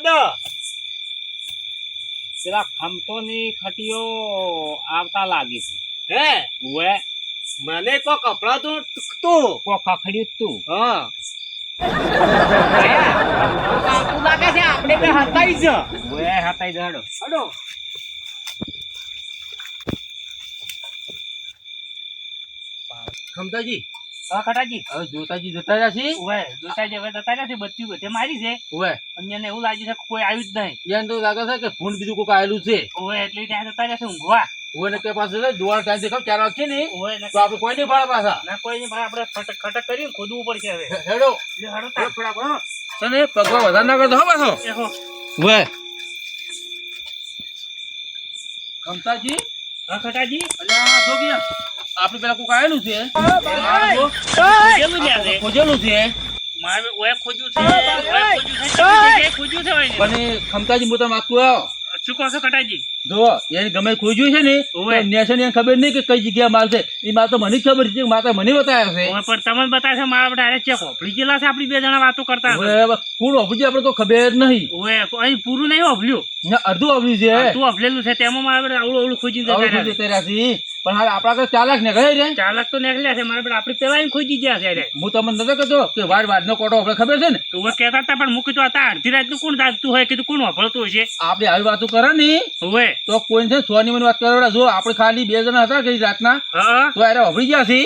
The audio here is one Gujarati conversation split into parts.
તો પેલા ખમતોની ખટીઓ આવતા લાગી છે. હે ઓએ મને કો કપડા તો તું કો ખખડ્યું તું. હા આવતું લાગે છે આપણે બે હતાઈ છે ઓએ હતાઈ જડો. હડો ખમતાજી હા ખટાજી. હવે જોતાજી જતા રહ્યા છે. ઓએ જોતા જે હવે જતા નથી, બત્તી બધે મારી છે. ઓવે અન્યને એવું લાગ્યું છે કે કોઈ આવ્યું જ નહીં. યાર તો લાગે છે કે ફૂંડ બીજું કોઈક આવેલું છે. ઓએ એટલે ત્યાં જતા રહ્યા છે ઊંઘવા. ઓવે ને કે પાસે દુવાળ ટાઈમ દેખાવ 4 વાગે ને ઓએ તો આપણે કોઈ નહીં પાડે પાછા. ના કોઈ નહીં ભાઈ, આપણે ખટક ખટક કરીને ખોદવું પડશે હવે. હેડો લે હડો તાર. ફટાફટ સને પગવા વધારે ના કરતો હો પાછો. એહો ઓવે ખમતાજી હા ખટાજી. અલ્યા જો કે આપણે પેલા કોઈક આવેલું છે. કેવું લ્યા છે? ખોજેલું છે મારે ઓએ ખોજ્યું છે, ઓએ ખોજ્યું છે, ખોજ્યું છે ઓય ને. પણ ખમતાજી હું તો માગતું આવ્યો શું કહો છો ખટાજી? જો એને ગમે ખોજ્યું છે ને ઓવે. નેશન એને ખબર નહીં કે કઈ જગ્યાએ માલ છે. એ માલ તો મને જ ખબર છે, માતા મને બતાવ્યો છે. ઓય પણ તમને બતાવે છે મારા ડાયરેક્ટ ચેક હોપડી ગયેલા છે, આપણી બે જણા વાતો કરતા હતા. હવે કોણ ઓફજી આપણે તો ખબર નહીં. ઓએ અહીં પૂરું નહીં હોભલ્યું, ને અડધું આવ્યું છે. તું હોભલેલું છે તેમાં મારા બેટા આવડું આવડું ખોજી જતા આવડું રહ્યા ખોજી જતા રહ્યા છે. પણ હાલ આપણા ઘરે ચાલાક ને ગયે રે. છે. ચાલક તો નીકળ્યા છે મારા બેટા, આપણે પેલા ખોજી ગયા છે રે. હું તમને નતો કહેતો કે વાડનો કોટો આપણે ખબર છે ને. તો ઓએ કહેતા હતા પણ મૂકી તો હતા અડધી રાતનું કોણ જાગતું હોય, કીધું કોણ હોભળતું હશે. આપણે આવી વાતો કરે ને ઓએ તો કોઈ છે સોની મને વાત કરવા જો આપણે ખાલી 2 જણા હતા કે રાતના હા તો અરે વાપરી ગયા છે.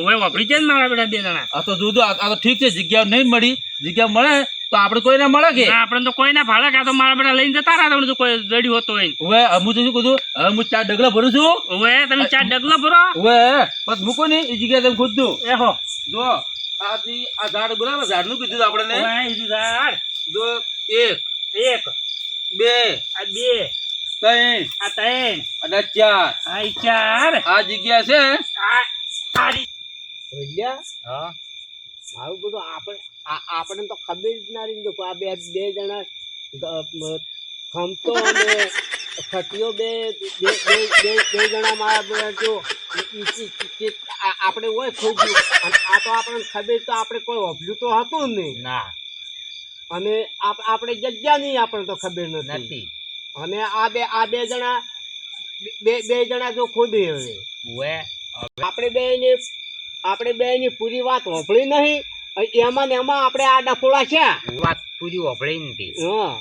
ઓએ હોભળી જાય ને મારા બેટા બે જણા. આ તો જોજો આ તો ઠીક છે, જગ્યા નહીં મળી. જગ્યા મળે તો આપણે કોઈ ના મળે કે. ના આપણે તો કોઈ ના ભાડે કાં તો મારા બેટા લઈને જતા રહ્યા, તમને તો કોઈ જડ્યું હોતો હોય. હવે હું તો શું કહું છું, હવે હું 4 ડગલા ભરું છું. ઓએ તમે 4 ડગલો ભરો. હવે બસ મૂકો ને એ જગ્યાએ તમે ખુદ દો. એહો જો આ ઝાડ બરાબર ઝાડનું કીધું આપણે ઓએ ઈજુ ઝાડ. જો 1 એક 2 આ બે 3 આ ત્રણ અને 4 આ ઈ ચાર આ જગ્યા છે. આ આરી. ભલ્યા હા મારું બધું આપણે તો ખબર જ ના રહી આ બે જણા ખમતો અને ખટીઓ બે જણા મારા જો આપણે હોય ખોજ્યું અને આ તો આપણને ખબર તો આપણે કોઈ ઓભલ્યું તો હતું જ નહીં. ના અને આપણે જગ્યા નહીં આપણને તો ખબર નથી. અને આ બે જણા બે જણા જો ખોદી હવે ઓએ આપણે બે ની પૂરી વાત હોભળી નહીં. એમાં ને એમાં આપણે આ ડફોળા છે. વાત પૂરી હોભળી નથી. હા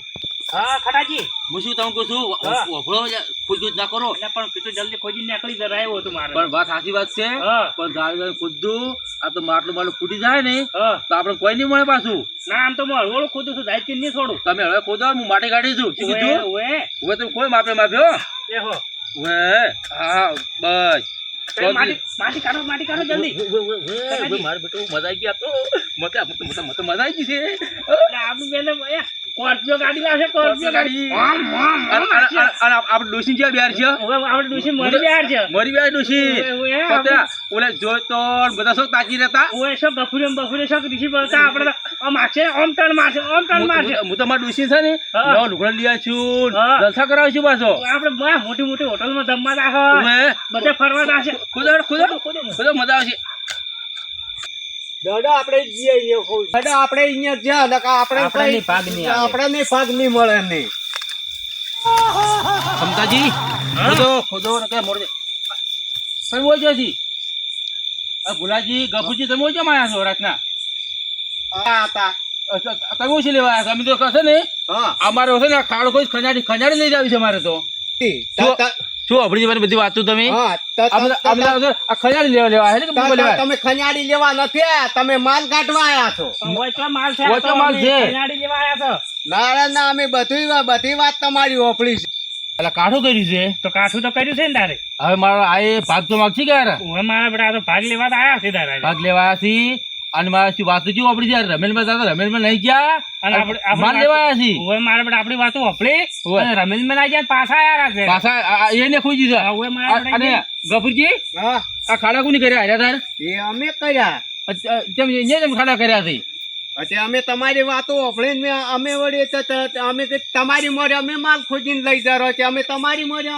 હા ખટાજી. હું શું તમને કહું છું, હા. વફળો ખુદ ના કરો. એટલે પણ કીધું જલ્દી ખોજી નીકળી જરા આવ્યો હતું મારે. પણ વાત સાચી વાત છે. હા પણ ઝાડ ખુદું આ તો માટલું ફૂટી જાય ને હા તો આપણે કોઈ નહીં મળે પાછું. ના આમ તો હું હળવળું ખોદું છું, જાય નહીં છોડું. તમે હવે ખોદો, હું માટી કાઢી છું. શું ઓએ કીધું? ઓએ હવે તમે કોઈ માપ્યો. એહો હવે હા બસ માટી કાઢો જલ્દી. મારે બેટો મજા આવી ગયા તો મજા આવી ગઈ છે. એટલે આપણું બેને એ સ્કોર્પિયો ગાડી લાવશે, સ્કોર્પિયો ગાડી. આમ, આમ, આમ નાખશે. અને આપણે ડોસી જ્યાં બિહાર છે, હવે આપણે ડોશી મરી બિહાર છે. મરી બિહાર ડોસી ઓએ, પત્યા ઓલે જોઈ તો બધા શું તાકી રહેતા. ઓએ શું બફુરે શું ઋષિ બોલતા આપણે તો આમ મારશે, આમ ટર્ન મારશે. હું તો મારા ડોસી છે ને હા. નવા લુગડા લઈ આવ્યો છું, હા. જલસા કરાવું છું પાછો. આપણે મોટી મોટી હોટલમાં જમવા રાખો, ઓએ, બધે ફરવા રાખશે. ખુદો મજા આવશે. દાદા આપણે જઈએ દાદા આપણે અહીંયા જ્યાં આપણને ભાગ નહીં આવે. આપણને ભાગ નહીં મળે નહીં. સમતાજી ખુદો ને કે મોર દે તમે બોલ છે. ભુલાજી ગફુરજી તમે ઓછા માયા છો રાતના. આ હતા તમે ઓછી લેવા આવ્યા છો. અમે તો કશે ને હા અમારે છે ને ખાડો કોઈ ખંજાડી લઈ જાવી છે અમારે તો. શું અભડીજી બધી વાતો તમે હા આ ખંજાડી લેવા હે ને કે બોલ લેવા? તમે ખંજાડી લેવા નથી આયા, તમે માલ કાઢવા આયા છો. ઓછો માલ છે, ઓછો માલ છે. કનાડી લેવા આવ્યા છો. ના અમે બધી વાત તમારી ઓફળી છે. એટલે કાઠું કર્યું છે. તો કાઠું તો કર્યું છે ને તારે. હવે મારો આ એ ભાગ તો માગશે કે યાર હવે મારા બેટા તો ભાગ લેવા તો આવ્યા છે તારે. ભાગ લેવા આવ્યા છીએ. અને મારા શું વાતો કેવું આપડી છે રમેલમાં જતા રમેલમાં નહીં ગયા અને આપણે માલ લેવા આવ્યા છીએ. હવે મારા બેટા આપણી વાતો હોપડી ઓવે. અને રમેશમાં ના ગયા પાછા આવ્યા છે. પાછા એને ખોજી છે. હવે મારા બેટા અને ગફુરજી હા આ ખાડા કોની કર્યા હાર્યા તાર? એ અમે કર્યા. તેમ ખાડા કર્યા છે. એટલે અમે તમારી વાતો ઓફળીને અમે વળી અમે તમારી મોરે અમે માલ ખોજીને લઈ જરો છે. અમે તમારી મોરે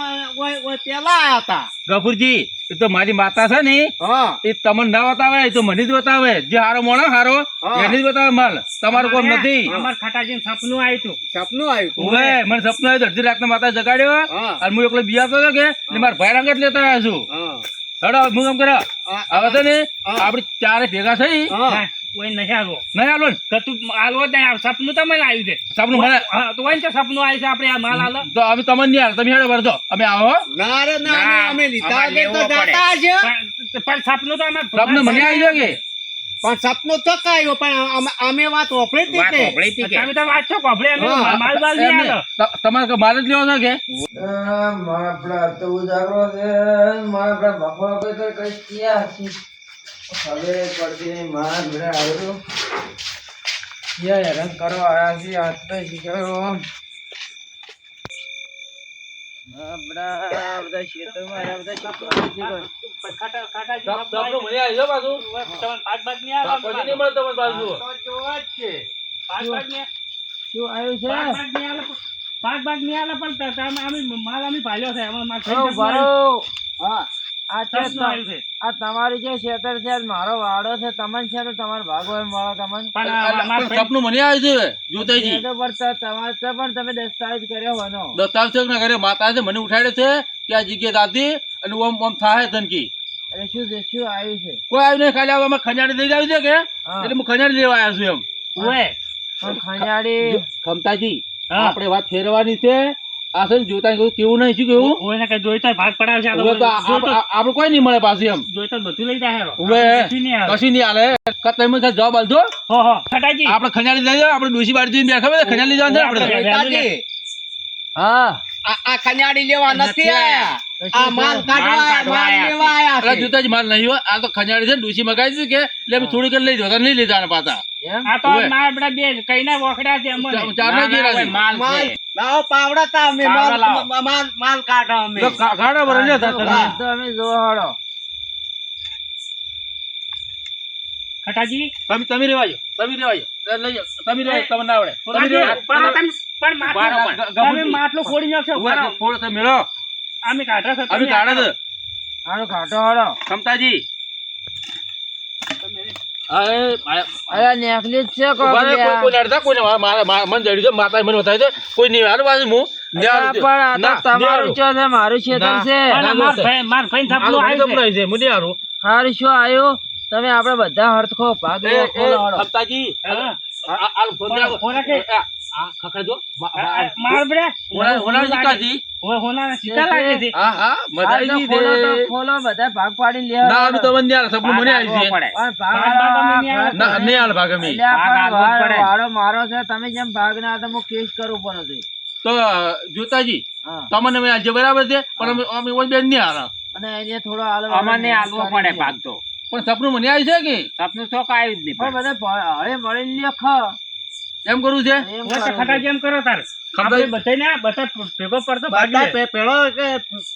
પેલા આયા હતા. ગફુરજી એ તો મારી માતા છે ને હા એ તમને ના બતાવે એ તો મને જ બતાવે જે હારો મોણો હારો હા. એને જ બતાવે માલ તમારું કોમ નથી અમાર ખટાજીને સપનું આવ્યું હતું. સપનું આવ્યું ઓવે મને સપનું આવ્યું અડધી રાતના માતા જગાડ્યો હા. અને હું એકલો બિયાતો હતો કે એટલે મારા ભાઈ રંગત લેતા આવ્યો છું હા હેડો હું કામ કરો હા. હવે છે ને હા. આપડે ચારે ભેગા થઈ હા ના, કોઈ નહીં આલો. નહીં આલો ને કતું આલવો જ નહીં. આ સપનું તમને આવ્યું છે. સપનું મને હા, તો હોય ને તો સપનું આવ્યું છે આપણે આ માલ આલો. તો અમે તમને નહીં હાલ તમે હેડો વળતો અમે આવો હો. ના રે ના ના, અમે લીધા અમારે વગર તો લેવો પડે. જાતા છે પણ સપનું તો અમે સપનું મને આવી ગયો કે પણ સપનું તો કાયો પણ અમે વાત ઓફળી હતી વાત કે સાંભળી હતી કે. તમે તો વાત છો કોભળે અમે હા. માલ બાલ નહીં એમને આલો. તમારે માલ જ લેવો છે કે મારા પેલા તો ઉજાગરો છે મારા પેલા બપોર કઈ ક્યાં છે હવે પડતી નહીં મારા ઘરે આવ્યો ક્યાં હેરાન કરવા આવ્યા છે આજ તો શીખ્યો બધા ક્ષેત્રમાં બધા ખટાજી સપનું મને આવી ગયો પાછું તમને ભાગ ભાગ નહીં આલો. પછી નહીં મળે તમને પાછું તો જોવા જ છે ભાગ ભાગ નહીં શું આવ્યું છે ભાગ ભાગ નહીં આલો. ભાગ ભાગ નહીં આલો પણ તમે અમે માલ અમે ભાલ્યો છે. અમારે માલ ઓ ખાઈ ભરો હા આ છે સપનું આવ્યું છે. આ તમારી જે ક્ષેત્ર છે આ મારો વાડો છે તમને છે તો તમારો ભાગો એમ વાળો તમને પણ આ માલ પણ સપનું મને આવ્યું છે જોતાજી એ તો પણ તમારે તો પણ તમે દસ્તાવેજ કર્યો હોનો દસ્તાવેજ છે ના કરે માતા છે મને ઉઠાડે છે કે આ જગ્યાએ દાદી અને ઓમ ઓમ થાય ધનકી એટલે શું છે શું આવ્યું છે કોઈ આવ્યું નહીં ખાલી આમાં ખંજાડી લઈ જાવ છે કે હા. એટલે હું ખંજાડી લેવા આવ્યો છું એમ ઓય. પણ ખંજાડી ખમતાજી હા. આપણે વાત ફેરવાની છે આ છે ને જોતા કહ્યું કેવું નહીં શું કેવું ઓયને કઈ જોઈતો હોય ભાગ પડાવશે. આ તો હવે તો આપણે કોઈ નહીં મળે પાછું એમ જોઈતો હોય બધું લઈ જાય. હવે કશું નહીં આવે. કશું નહીં હાલે તમે જવાબ આલજો હો હો ખટાજી આપણે ખંજાડી લઈ જાવ આપણે ડોસી બાજુ જઈને બેઠા હોય ખંજાડી લઈ જવાનું છે આપણે દાદી હા આ ખંજાડી લેવા નથી આયા આ માલ કાઢવા આયા, માલ લેવા આયા એટલે છે. જોતા જ માલ નહીં હોય આ તો ખંજાડી છે ને ડોસી મગાવી છે કે એટલે અમે થોડીક જ લઈ જતા નહીં લઈ જવાના પાછા એમ આ તો ઓય. મારા બધા બે કઈના વખડા છે અમને. ચાર ના ઘેરા છે. માલ માલ છે. લાવો પાવડા તા અમે પાવડા લાવો. માલ કાઢો અમે તો ગાડા ભરે લે તા તમે. તો અમે જોવા હાડો ખટાજી તમે રેવાજો તમે રેવાજો લઈ જાઓ તમે રેવાજો તમને ના આવડે તમે રેવાજો. પણ બાર- તમે માટલું ફોડી નાખશો. ઉભા રહો, થોડો તમે મેળો અમે કાઢો છો. અમે કાઢે છે હાડો ખાટો હાડો ક્ષમતાજી અરે અરે નેકલેસ છે ઉભા રહો, કોઈ અડધા કોઈને મન જડ્યું છે માતા મને બતાવી છે કોઈ નહીં હાલ પાછું હું પણ આ તો તમારું ચો છે મારું ક્ષેત્ર છે પણ માર ભાઈ સપનું આવ્યું છે. મને હારું હારું શું આવ્યું તમે આપણે બધા હરખો ભાગ લેવો ખોલો હાડો ક્ષમતાજી હા. આ ફોન રાખો. હોના કે? આ ખખડજો માર bre. હોના શીખાજી ઓય હોના સીતા લાગે છે. હા હા મજા હાલ તો આવી ખોલો તો ગઈ ખોલો બધા ભાગ પાડી લે ના અમે તો મને હાલ સપનું મને આવી છે પડે. પણ ભાગ ભાગ અમે નહીં હાલો. આવે. ના નહીં હાલ ભાગ અમે એટલે આ ભાગ પણ હાલવો જ પડે. વાળો મારો છે તમે જેમ ભાગ ના તો હું કેસ કરું પણ હતું તો જોતાજી હા તમને મેં આજે બરાબર છે પણ અમે ઓન બેન નહીં હાલ અને એને થોડો હાલો અમને આલવો પડે ભાગ તો. પણ સપનું મને આવી છે કે સપનું શોખ આવ્યું જ નહીં. પણ બધા હળે મળી લે ખ એમ કરવું છે એમ ઓય તો કરવું. ખટાજી એમ કરો તાર. આપણે બધાને બધા ભેગો પડતો ભાગ લે. બધા પેલો કે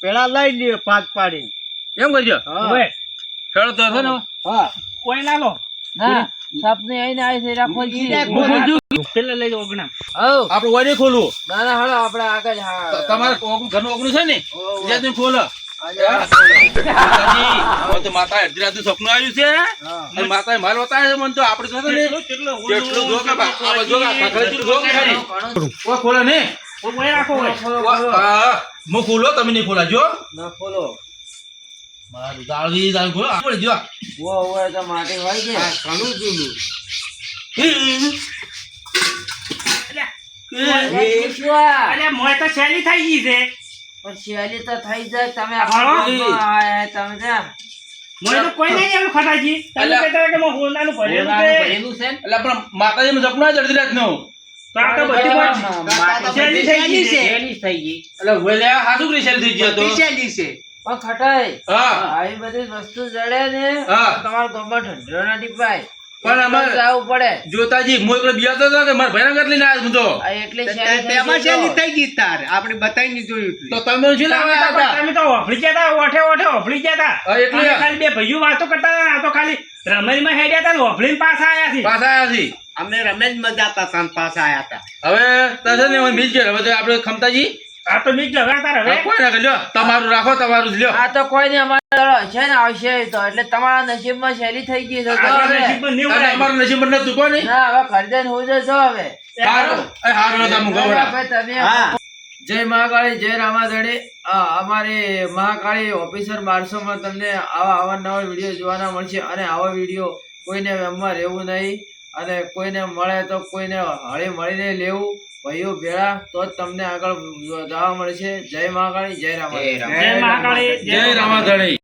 પેલા લઈ લ્યો ભાગ પાડીને એમ કરજો હા ઓય ખેડો તો છે ને હા ઓય ના લો. ના સપને આઈને આવી છે રાખો ઈને હું ખોલજો પેલા લઈ જાઓ ઓગણા. હવ આપણે ઓય નહીં ખોલવું ના ના હળો આપણે આગળ હા તમારે ઘરનું ઓગણું છે ને ઓહ. જ્યાં તમે ખોલો આજે માતાજી, હવે તો માતા અડધી રાતે સપનું આવ્યું છે અને માતાએ માલ બતાવ્યો છે મને તો આપણે તો છે ને કેટલું જો કે બા, આ બધું જો કે આ ખખડેચું જો કે ખાલી. ઓય ખોલો ને ઓય રાખો ઓય. હા, હું ખોલો તમે નહીં ખોલાજો ના ખોલો મારું દાળવી દાળ ખોલો આપણે જો વો વો તો માટી હોય કે ઘણું જૂનું એ શું આ? અરે મોય તો શેલી થઈ ગઈ છે. પણ શિયાળી તો થઈ જાય તમે હા. આયા તમે ત્યાં મોય તો કોઈ નહીં એનું ખટાજી. તમે અલા. કહેતા કે મોય હોનાનું ભરેલું છે. એટલે પણ માતાજીનું સપનું આવ્યું અડધી રાતનું. તો આ તો બધી માતા શેલી થઈ ગઈ છે. એટલે હવે લે આ હાસુ કરી શેલ થઈ ગયો તો શેલી છે પણ ખટાઈ હા આવી બધી વસ્તુ જડે ને હા. તમારો ગોબર ઠંડો ના ટીપાય પણ અમારે જવું પડે જોતાજી હું એકલો બિયાતો હતો કે મારા ભાઈના ઘર લઈને આવ્યો હું તો આ એટલે શેરી થઈ તેમાં ગઈ શેલી તો. થઈ ગઈ તાર આપણે બતાવીને જોયું તો હતું. તમે શું લાવ્યા હતા તમે તો ઓફળી ગયા હતા, ઓઠે ઓઠે ઓફળી ગયા હતા. હા, એટલે. અમે ખાલી બે ભાઈઓ વાતો કરતા હતા, આ તો ખાલી રમણીમાં હેડ્યા હતા ને ઓફળીને પાછા આયા છે. પાછા આવ્યા છીએ અમે રમેશ મજા હતા તાન પાછા આયા હતા હવે તસે ને મીજ કે હવે તો આપણે ખમતાજી આ તો બીજ લગાડતા હવે કોઈ ના લ્યો તમારું રાખો તમારું જ લ્યો આ તો કોઈ નહીં અમારે છે ને આવશે તો એટલે તમારા નસીબમાં શૈલી થઈ ગઈ છે તો આપણા હવે. નસીબમાં નહીં અને હોય. અમારું નસીબ નતું કોની ના હવે ખરીદે હું જશો હવે હારું તમે ગવડા ભાઈ તમે હા જય મહાકાળી જય રામાધણી અમારી મહાકાળી ઓફિસર 1200 તમને આવા અવારનવાર વિડીયો જોવાના મળશે અને આવા વિડીયો કોઈને એમાં રહેવું નહીં અને કોઈને મળે તો કોઈને હળી મળીને લેવું ભાઈઓ ભેળા તો જ તમને આગળ જવા મળશે જય મહાકાળી જય રામાધણી જય મહાકાળી જય રામાધણી